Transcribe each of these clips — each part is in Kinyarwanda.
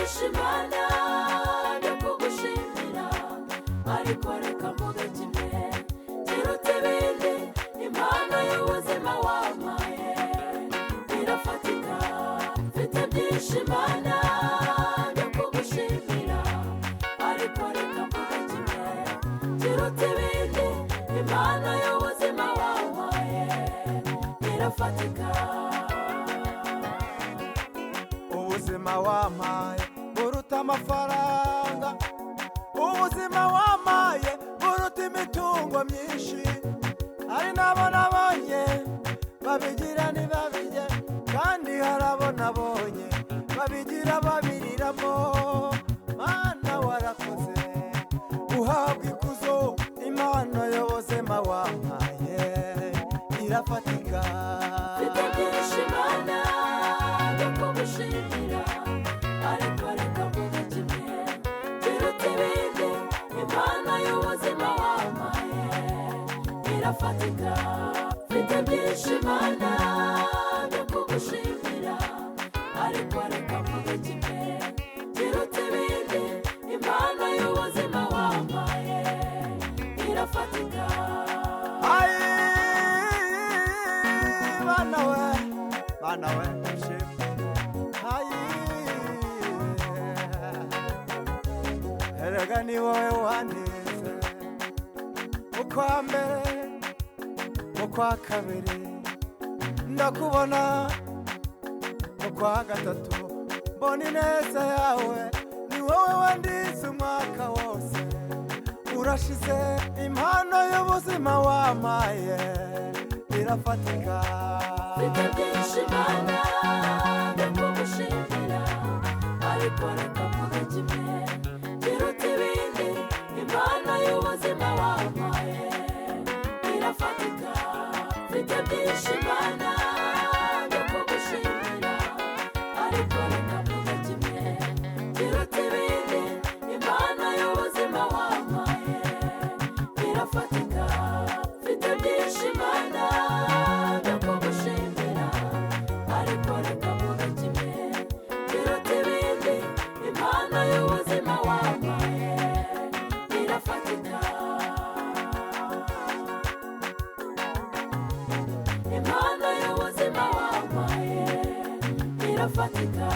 byinshi Mana byo kugushimira ariko reka mvuge kimwe kiruta ibindi impano y'ubuzima wampaye irafatika mfite byinshi Mana byo kugushimira ariko reka mvuge kimwe kiruta ibindi impano y'ubuzima wampaye irafatika ubuzima wampaye buruta amafaranga ubuzima wampaye buruta imitungo myinshi hari nabo nabonye babigira ntibabirye kandi harabo nabonye babigira babiriramo Mana warakoze uhabwa ikuzo impano y'ubuzima wampaye irafatika mfite byinshi Mana byo kugushimira ariko reka mvuge kimwe kiruta ibindi impano y'ubuzima wampaye irafatika mfite byinshi Mana byo kugushimira ariko reka mvuge kimwe kiruta ibindi impano y'ubuzima wampaye irafatika Ayi Mana we ndashimye Ayi erega ni wowe wandize ukwa mbere ukwa kabiri ndakubona ukwa gatatu mbona ineza yawe ni wowe wandize umwaka wose urashize impano y'ubuzima wampaye irafatika mfite byinshi Mana byo kugushimira ariko reka mvuge kimwe kiruta ibindi impano y'ubuzima wampaye irafatika mfite byinshi Mana byo kugushimira ariko reka mvuge kimwe kiruta ibindi impano y'ubuzima wampaye irafatika mfite byinshi Mana byo kugushimira ariko reka mvuge kimwe kiruta ibindi impano y'ubuzima wampaye irafatika impano y'ubuzima wampaye irafatika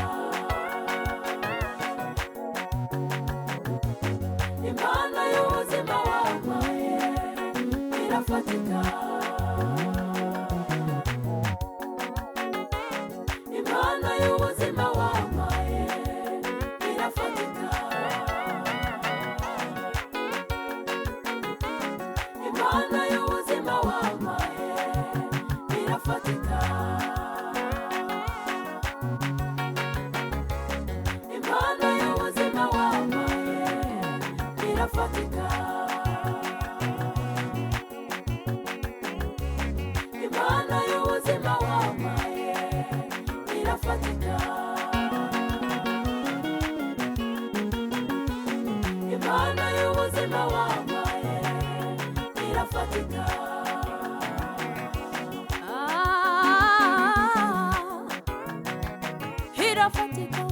impano y'ubuzima wampaye irafatika impano y'ubuzima wampaye irafatika impano y'ubuzima wampaye irafatika impano y'ubuzima wampaye irafatika impano y'ubuzima wampaye irafatika impano y'ubuzima wampaye irafatika irafatika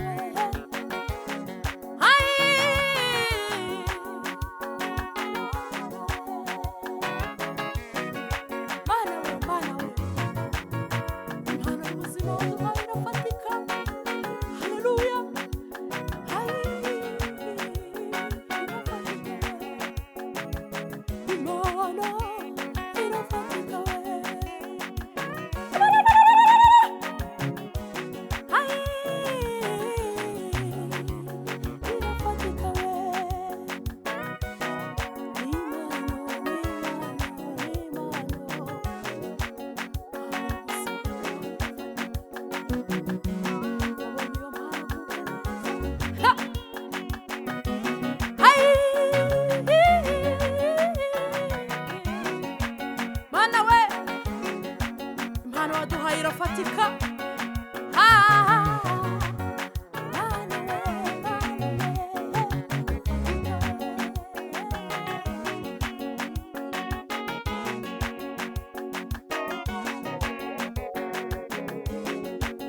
Irafatika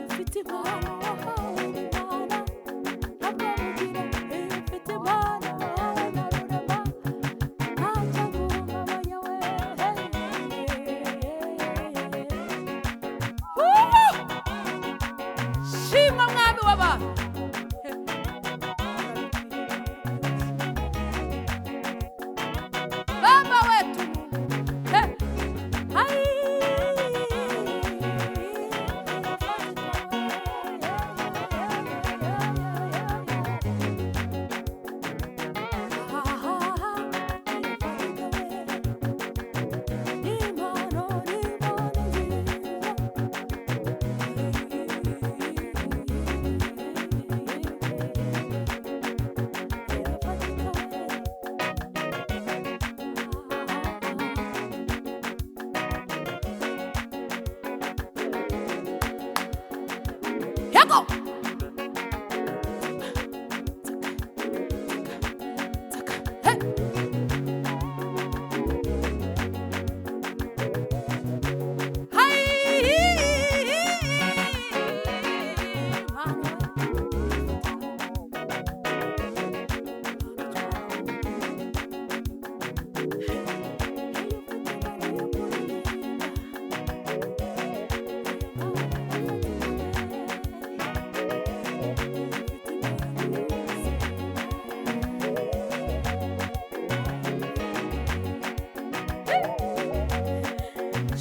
mfite impano Yego. Hey.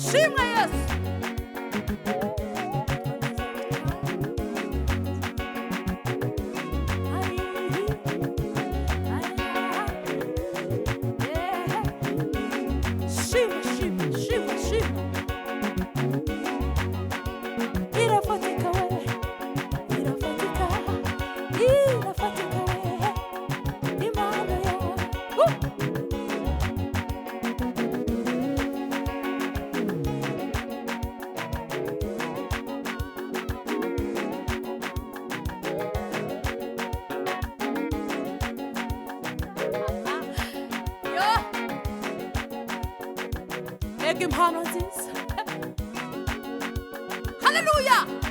Shimwa Yesu. Shimwa, shimwa, shimwa, shimwa. Irafatika we, irafatika, irafatika we, Imana ya. Ega impano nziza. Hallelujah.